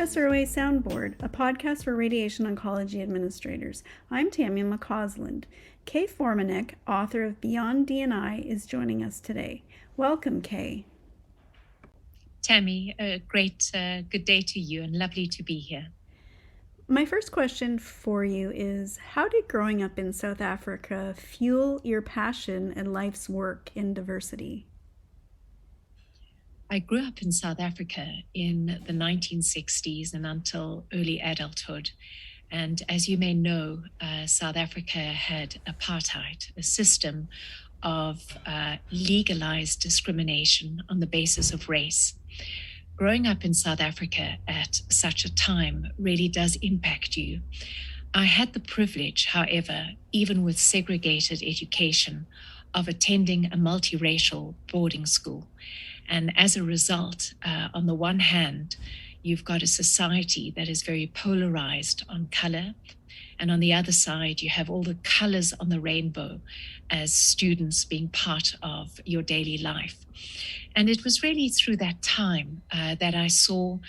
SROA Soundboard, a podcast for radiation oncology administrators. I'm Tammy McCausland. Kay Formanek, author of Beyond D&I, is joining us today. Welcome, Kay. Tammy, a great good day to you and lovely to be here. My first question for you is, how did growing up in South Africa fuel your passion and life's work in diversity? I grew up in South Africa in the 1960s and until early adulthood. And as you may know, South Africa had apartheid, a system of legalized discrimination on the basis of race. Growing up in South Africa at such a time really does impact you. I had the privilege, however, even with segregated education, of attending a multiracial boarding school. And as a result, on the one hand, you've got a society that is very polarized on color. And on the other side, you have all the colors on the rainbow as students being part of your daily life. And it was really through that time that I saw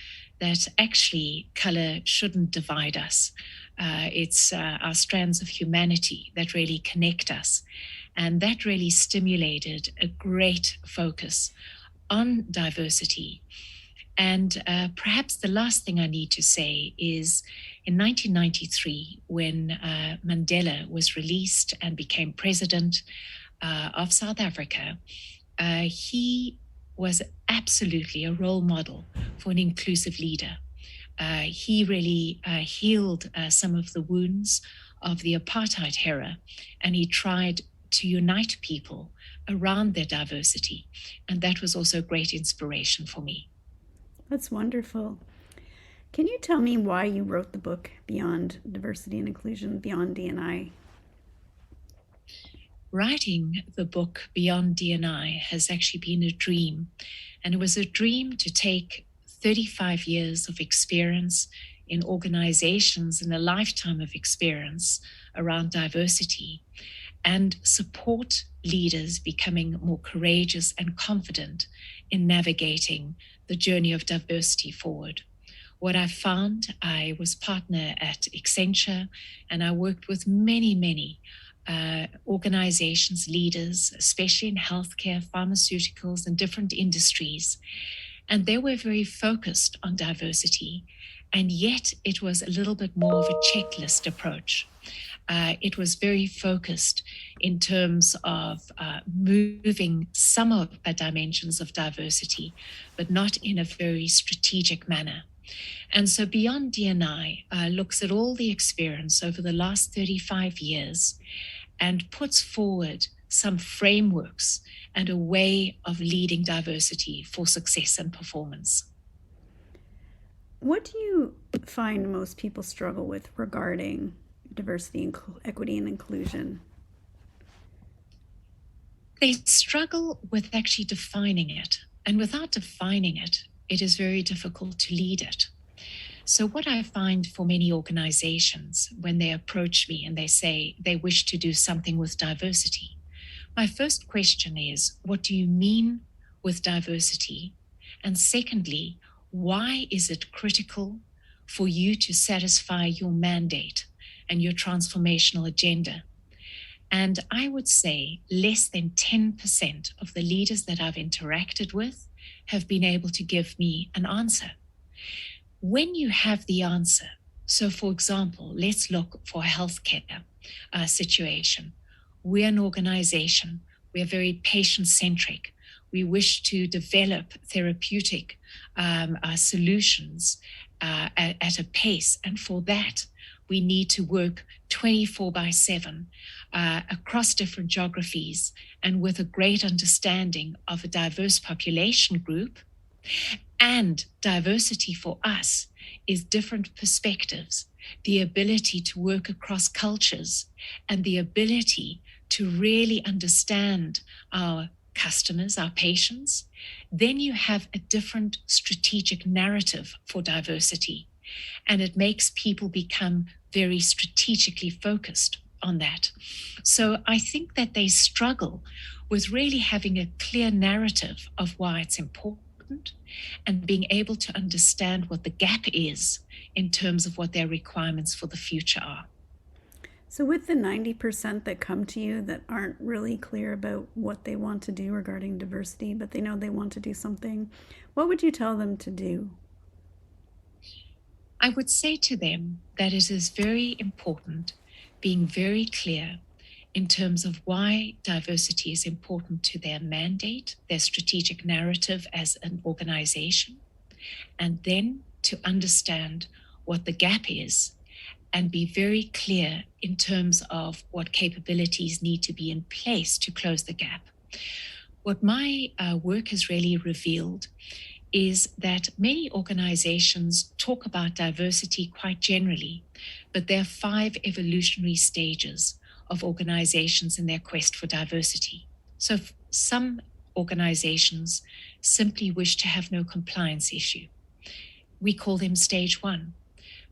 that actually color shouldn't divide us. It's our strands of humanity that really connect us. And that really stimulated a great focus on diversity. And perhaps the last thing I need to say is in 1993, when Mandela was released and became president of South Africa, he was absolutely a role model for an inclusive leader. He really healed some of the wounds of the apartheid era, and he tried to unite people around their diversity. And that was also a great inspiration for me. That's wonderful. Can you tell me why you wrote the book Beyond Diversity and Inclusion, Beyond D&I? Writing the book Beyond D&I has actually been a dream. And it was a dream to take 35 years of experience in organizations and a lifetime of experience around diversity and support leaders becoming more courageous and confident in navigating the journey of diversity forward. What I found, I was partner at Accenture, and I worked with many organizations, leaders, especially in healthcare, pharmaceuticals, and different industries. And they were very focused on diversity, and yet it was a little bit more of a checklist approach. It was very focused in terms of moving some of the dimensions of diversity, but not in a very strategic manner. And so Beyond D&I looks at all the experience over the last 35 years and puts forward some frameworks and a way of leading diversity for success and performance. What do you find most people struggle with regarding diversity, equity, and inclusion? They struggle with actually defining it. And without defining it, it is very difficult to lead it. So what I find for many organizations when they approach me and they say they wish to do something with diversity, my first question is, what do you mean with diversity? And secondly, why is it critical for you to satisfy your mandate and your transformational agenda? And I would say less than 10% of the leaders that I've interacted with have been able to give me an answer. When you have the answer, so for example, let's look for a healthcare situation. We're an organization, we're very patient-centric. We wish to develop therapeutic solutions at a pace, and for that, we need to work 24/7 across different geographies and with a great understanding of a diverse population group. And diversity for us is different perspectives, the ability to work across cultures, and the ability to really understand our customers, our patients. Then you have a different strategic narrative for diversity. And it makes people become very strategically focused on that. So I think that they struggle with really having a clear narrative of why it's important important, and being able to understand what the gap is in terms of what their requirements for the future are. So with the 90% that come to you that aren't really clear about what they want to do regarding diversity, but they know they want to do something, what would you tell them to do? I would say to them that it is very important being very clear in terms of why diversity is important to their mandate, their strategic narrative as an organization, and then to understand what the gap is and be very clear in terms of what capabilities need to be in place to close the gap. What my work has really revealed is that many organizations talk about diversity quite generally, but there are 5 evolutionary stages of organizations in their quest for diversity. So some organizations simply wish to have no compliance issue. We call them stage 1.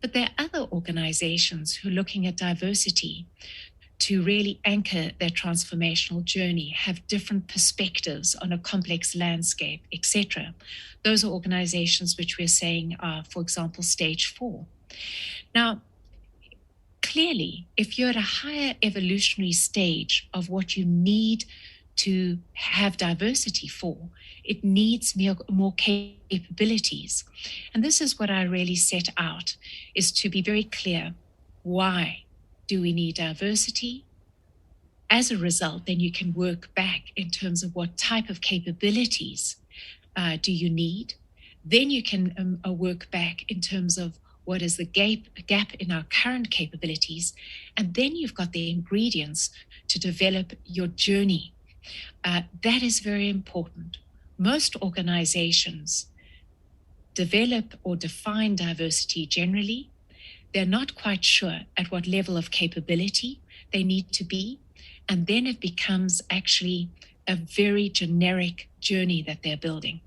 But there are other organizations who are looking at diversity to really anchor their transformational journey, have different perspectives on a complex landscape, etc. Those are organizations which we're saying are, for example, stage 4. Now, clearly, if you're at a higher evolutionary stage of what you need to have diversity for, it needs more capabilities. And this is what I really set out, is to be very clear, why do we need diversity? As a result, then you can work back in terms of what type of capabilities do you need. Then you can work back in terms of what is the gap in our current capabilities. And then you've got the ingredients to develop your journey. That is very important. Most organizations develop or define diversity generally. They're not quite sure at what level of capability they need to be. And then it becomes actually a very generic journey that they're building.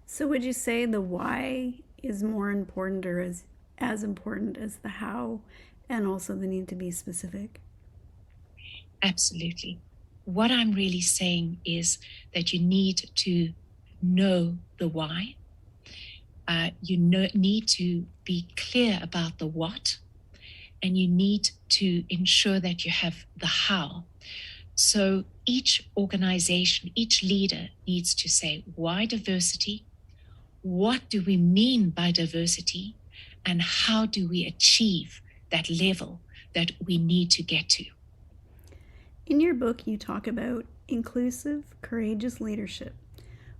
So would you say the why is more important or is as important as the how, and also the need to be specific? Absolutely. What I'm really saying is that you need to know the why. You need to be clear about the what, and you need to ensure that you have the how. So each organization, each leader needs to say, why diversity? What do we mean by diversity? And how do we achieve that level that we need to get to? In your book, you talk about inclusive, courageous leadership.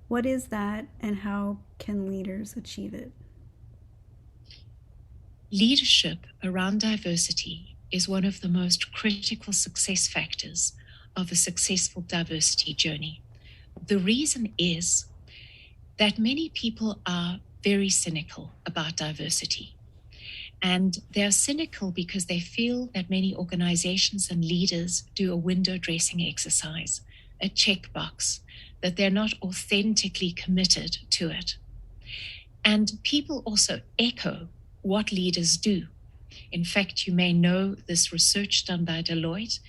What is that, and how can leaders achieve it? Leadership around diversity is one of the most critical success factors of a successful diversity journey. The reason is that many people are very cynical about diversity. And they're cynical because they feel that many organizations and leaders do a window dressing exercise, a checkbox, that they're not authentically committed to it. And people also echo what leaders do. In fact, you may know this research done by Deloitte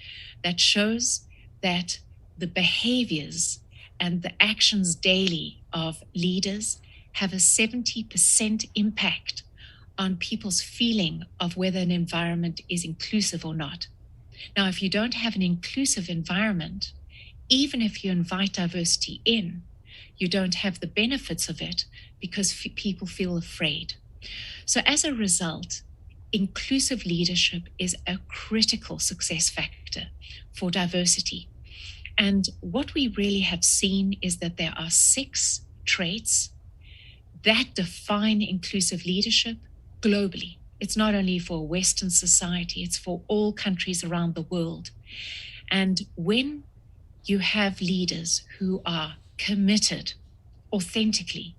that shows that the behaviors and the actions daily of leaders have a 70% impact on people's feeling of whether an environment is inclusive or not. Now, if you don't have an inclusive environment, even if you invite diversity in, you don't have the benefits of it because people feel afraid. So as a result, inclusive leadership is a critical success factor for diversity. And what we really have seen is that there are 6 traits that define inclusive leadership globally. It's not only for Western society, it's for all countries around the world. And when you have leaders who are committed authentically,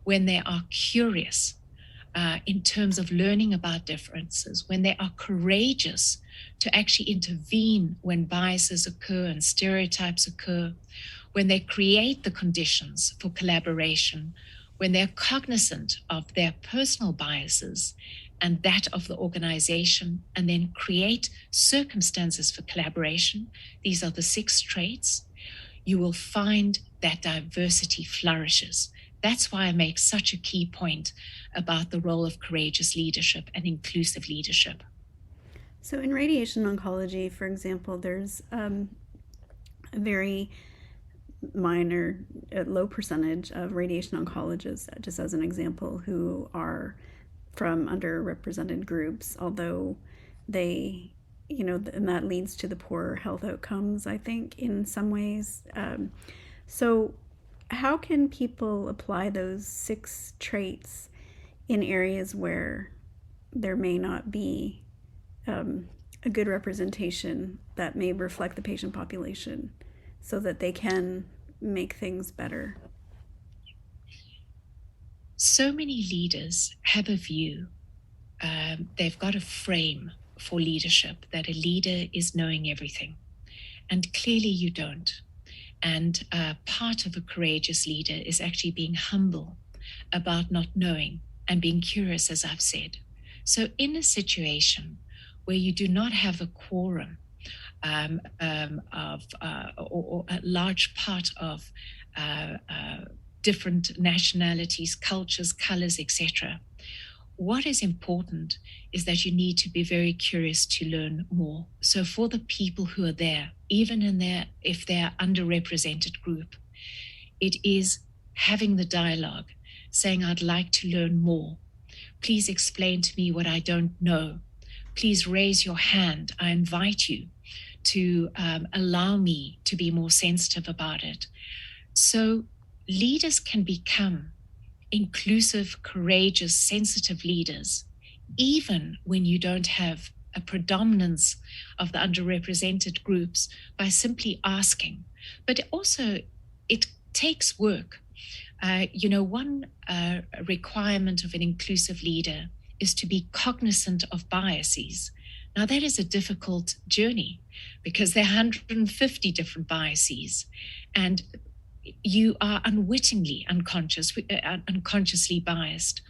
when they are curious in terms of learning about differences, when they are courageous to actually intervene when biases occur and stereotypes occur, when they create the conditions for collaboration, when they're cognizant of their personal biases and that of the organization, and then create circumstances for collaboration. These are the 6 traits. you will find that diversity flourishes. That's why I make such a key point about the role of courageous leadership and inclusive leadership. So in radiation oncology, for example, there's a very minor, low percentage of radiation oncologists, just as an example, who are from underrepresented groups, although they, and that leads to the poor health outcomes, I think, in some ways. So how can people apply those 6 traits in areas where there may not be a good representation that may reflect the patient population so that they can make things better? So many leaders have a view. They've got a frame for leadership, that a leader is knowing everything. And clearly you don't. And part of a courageous leader is actually being humble about not knowing and being curious, as I've said. So in a situation where you do not have a quorum or a large part of different nationalities, cultures, colors, etc., what is important is that you need to be very curious to learn more. So for the people who are there, even if they're underrepresented group, it is having the dialogue, saying, I'd like to learn more. Please explain to me what I don't know. Please raise your hand. I invite you to allow me to be more sensitive about it. So leaders can become inclusive, courageous, sensitive leaders, even when you don't have a predominance of the underrepresented groups, by simply asking. But also, it takes work. One requirement of an inclusive leader is to be cognizant of biases. Now, that is a difficult journey because there are 150 different biases, and you are unconsciously biased.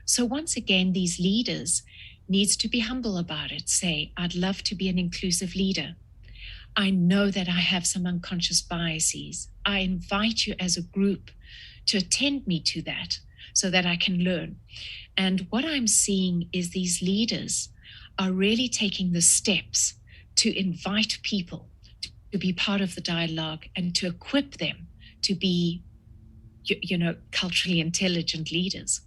So once again, these leaders needs to be humble about it. Say, I'd love to be an inclusive leader. I know that I have some unconscious biases. I invite you as a group to attend me to that so that I can learn. And what I'm seeing is these leaders are really taking the steps to invite people to be part of the dialogue and to equip them to be, culturally intelligent leaders.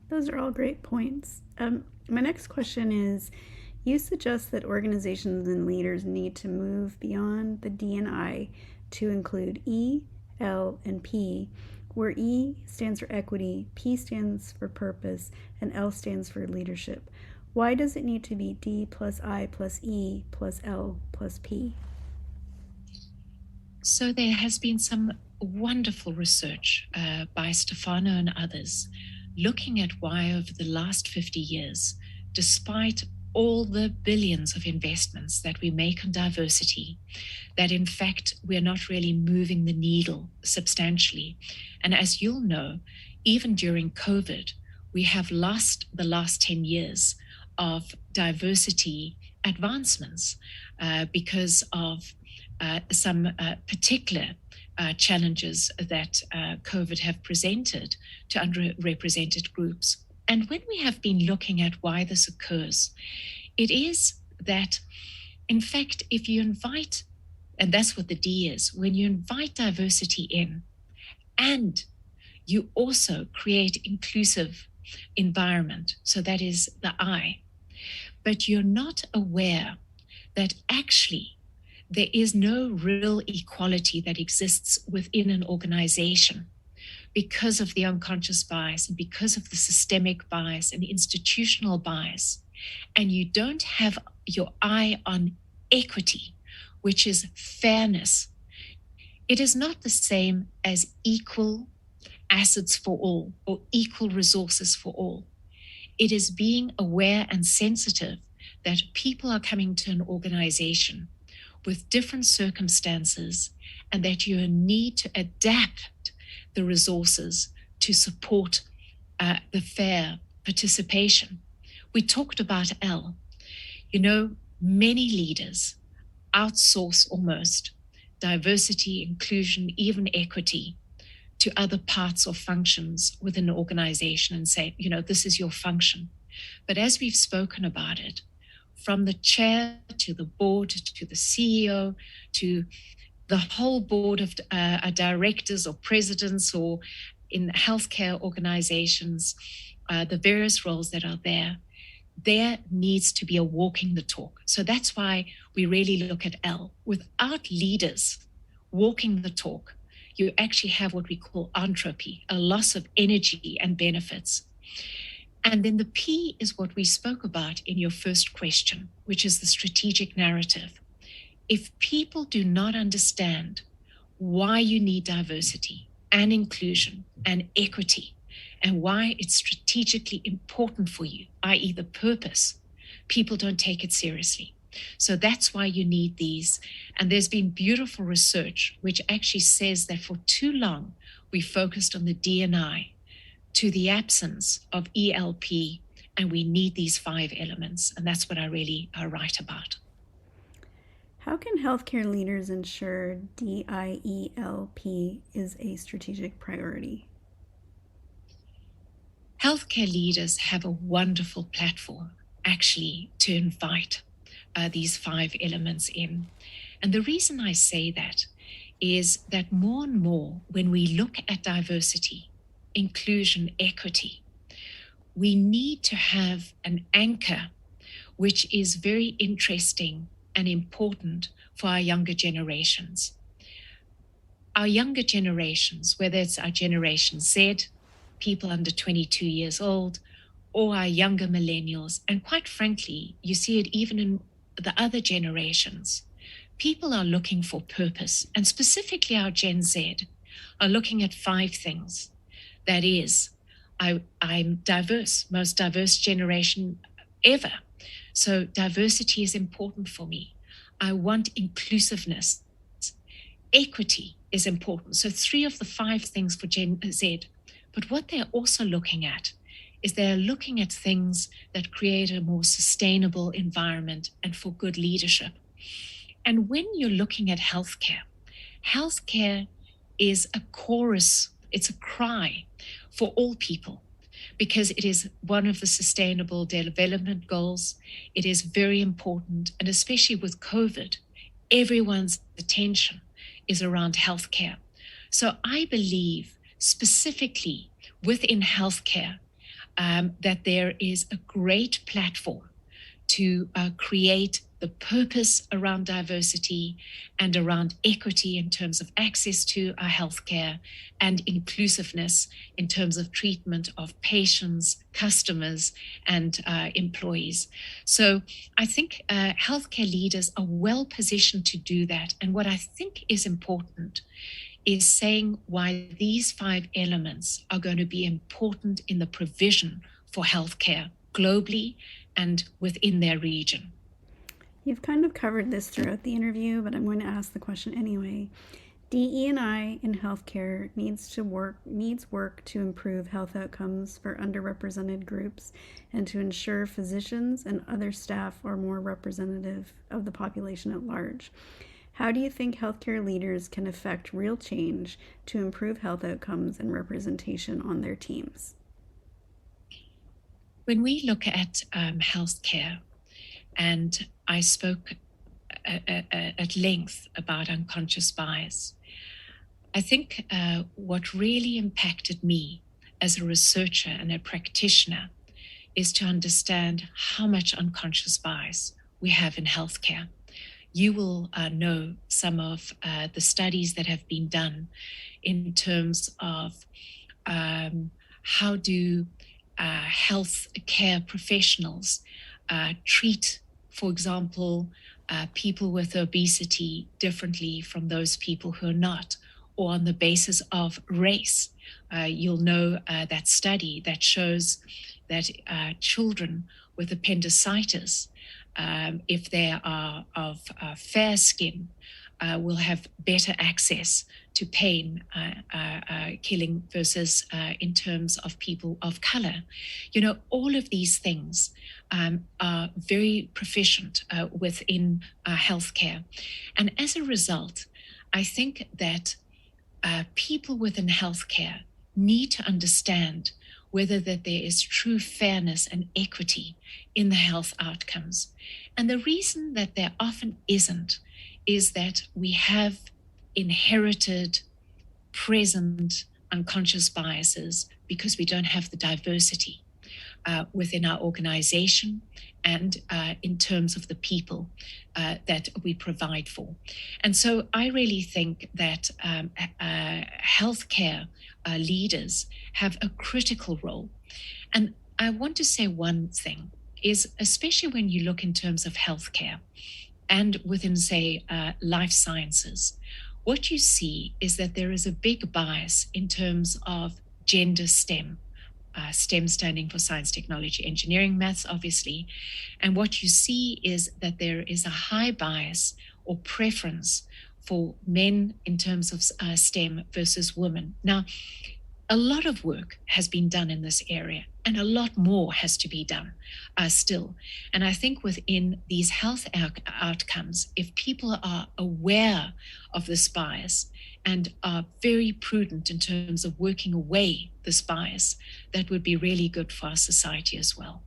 Those are all great points. My next question is, you suggest that organizations and leaders need to move beyond the D&I to include E, L, and P, where E stands for equity, P stands for purpose, and L stands for leadership. Why does it need to be D plus I plus E plus L plus P? So there has been some wonderful research by Stefano and others looking at why over the last 50 years, despite all the billions of investments that we make on diversity, that in fact we're not really moving the needle substantially. And as you'll know, even during COVID, we have lost the last 10 years of diversity advancements because of some particular challenges that COVID have presented to underrepresented groups. And when we have been looking at why this occurs, it is that, in fact, if you invite, and that's what the D is, when you invite diversity in and you also create inclusive environment, so that is the I, but you're not aware that actually there is no real equality that exists within an organization because of the unconscious bias and because of the systemic bias and the institutional bias, and you don't have your eye on equity, which is fairness, it is not the same as equal assets for all or equal resources for all. It is being aware and sensitive that people are coming to an organization with different circumstances and that you need to adapt the resources to support the fair participation. We talked about L. Many leaders outsource almost diversity, inclusion, even equity to other parts or functions within an organization and say, this is your function. But as we've spoken about it, from the chair to the board to the CEO to the whole board of directors or presidents, or in healthcare organizations, the various roles that are there needs to be a walking the talk. So that's why we really look at L. Without leaders walking the talk, you actually have what we call entropy, a loss of energy and benefits. And then the P is what we spoke about in your first question, which is the strategic narrative. If people do not understand why you need diversity and inclusion and equity and why it's strategically important for you, i.e. the purpose, people don't take it seriously. So that's why you need these. And there's been beautiful research which actually says that for too long, we focused on the D&I to the absence of ELP, and we need these 5 elements. And that's what I really write about. How can healthcare leaders ensure DIELP is a strategic priority? Healthcare leaders have a wonderful platform, actually, to invite these 5 elements in. And the reason I say that is that more and more, when we look at diversity, inclusion, equity, we need to have an anchor which is very interesting and important for our younger generations. Our younger generations, whether it's our Generation Z, people under 22 years old, or our younger millennials, and quite frankly, you see it even in the other generations, people are looking for purpose, and specifically our Gen Z are looking at 5 things. That is, I'm diverse, most diverse generation ever. So diversity is important for me. I want inclusiveness. Equity is important. So 3 of the 5 things for Gen Z. But what they're also looking at is they're looking at things that create a more sustainable environment and for good leadership. And when you're looking at healthcare is a chorus, it's a cry for all people, because it is one of the sustainable development goals. It is very important, and especially with COVID, everyone's attention is around healthcare. So I believe specifically within healthcare that there is a great platform to create the purpose around diversity and around equity in terms of access to our healthcare and inclusiveness in terms of treatment of patients, customers, and employees. So I think healthcare leaders are well positioned to do that. And what I think is important is saying why these 5 elements are going to be important in the provision for healthcare globally and within their region. You've kind of covered this throughout the interview, but I'm going to ask the question anyway. DE&I in healthcare needs work to improve health outcomes for underrepresented groups and to ensure physicians and other staff are more representative of the population at large. How do you think healthcare leaders can affect real change to improve health outcomes and representation on their teams? When we look at healthcare, and I spoke at length about unconscious bias, I think what really impacted me as a researcher and a practitioner is to understand how much unconscious bias we have in healthcare. You will know some of the studies that have been done in terms of how do health care professionals treat, for example, people with obesity differently from those people who are not, or on the basis of race. You'll know that study that shows that children with appendicitis, if they are of fair skin, will have better access to pain killing versus in terms of people of color. You know, all of these things are very proficient within healthcare. And as a result, I think that people within healthcare need to understand whether that there is true fairness and equity in the health outcomes. And the reason that there often isn't is that we have inherited, present, unconscious biases because we don't have the diversity within our organization and in terms of the people that we provide for. And so I really think that healthcare leaders have a critical role. And I want to say one thing is, especially when you look in terms of healthcare and within, say, life sciences, what you see is that there is a big bias in terms of gender STEM. STEM standing for science, technology, engineering, maths, obviously. And what you see is that there is a high bias or preference for men in terms of STEM versus women. Now, a lot of work has been done in this area, and a lot more has to be done still. And I think within these health outcomes, if people are aware of this bias and are very prudent in terms of working away this bias, that would be really good for our society as well.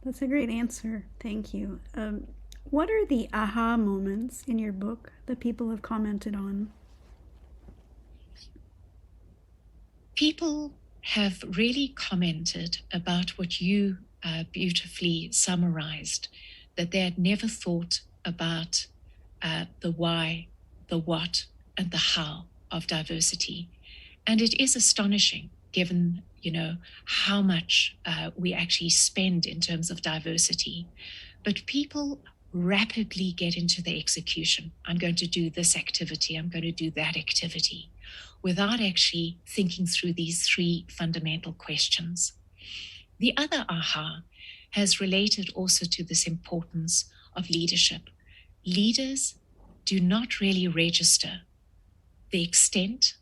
That's a great answer. Thank you. What are the aha moments in your book that people have commented on? People have really commented about what you beautifully summarized, that they had never thought about the why, the what, and the how of diversity. And it is astonishing, given, how much we actually spend in terms of diversity. But people rapidly get into the execution. I'm going to do this activity, I'm going to do that activity, without actually thinking through these three fundamental questions. The other aha has related also to this importance of leadership. Leaders do not really register the extent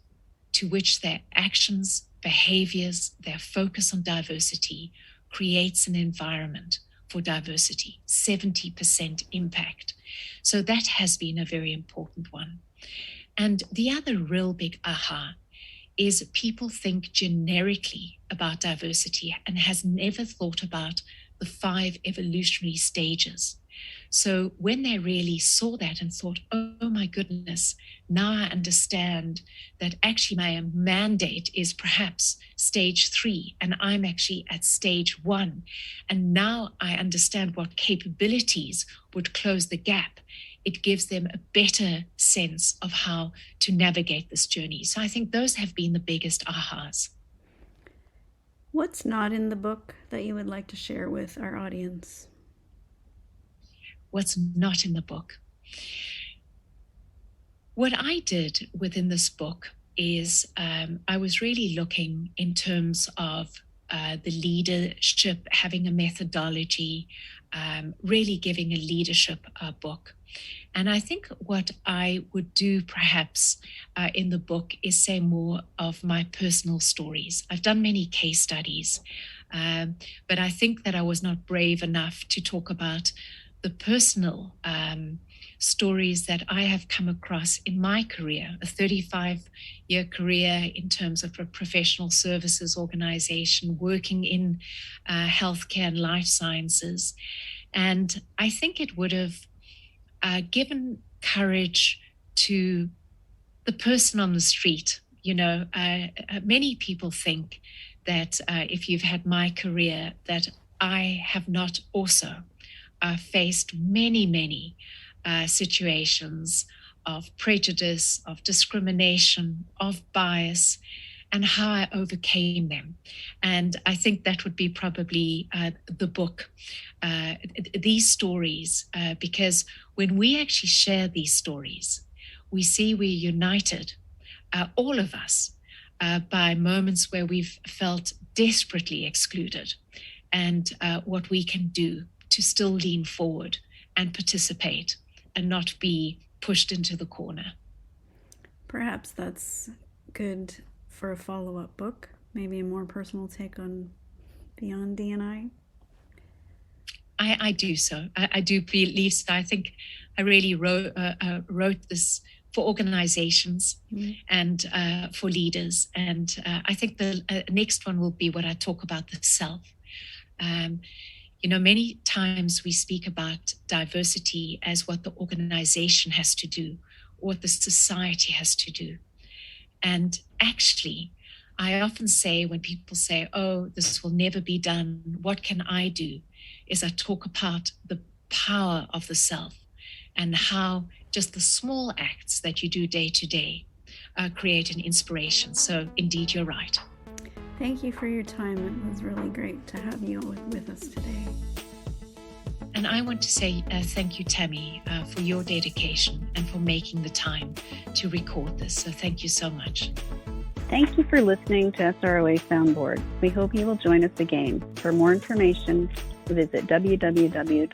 to which their actions, behaviors, their focus on diversity creates an environment for diversity, 70% impact. So that has been a very important one. And the other real big aha is people think generically about diversity and has never thought about the 5 evolutionary stages. So when they really saw that and thought, oh my goodness, now I understand that actually my mandate is perhaps stage 3 and I'm actually at stage 1. And now I understand what capabilities would close the gap. It gives them a better sense of how to navigate this journey. So I think those have been the biggest ahas. What's not in the book that you would like to share with our audience? What's not in the book? What I did within this book is I was really looking in terms of the leadership, having a methodology, really giving a leadership book. And I think what I would do perhaps in the book is say more of my personal stories. I've done many case studies, but I think that I was not brave enough to talk about the personal stories that I have come across in my career, a 35-year career in terms of a professional services organization, working in healthcare and life sciences. And I think it would have given courage to the person on the street. Many people think that if you've had my career, that I have not also faced many situations of prejudice, of discrimination, of bias, and how I overcame them. And I think that would be probably the book, these stories, because when we actually share these stories, we see we're united, all of us, by moments where we've felt desperately excluded, and what we can do to still lean forward and participate and not be pushed into the corner. Perhaps that's good for a follow-up book, maybe a more personal take on Beyond D&I. I do so. I do believe so. I think I really wrote this for organizations and for leaders. And I think the next one will be what I talk about, the self. Many times we speak about diversity as what the organization has to do, or what the society has to do. And actually, I often say when people say, oh, this will never be done, what can I do? Is I talk about the power of the self and how just the small acts that you do day to day create an inspiration. So indeed, you're right. Thank you for your time. It was really great to have you with us today. And I want to say thank you, Tammy, for your dedication and for making the time to record this. So thank you so much. Thank you for listening to SROA Soundboard. We hope you will join us again. For more information, visit www.sroa.org.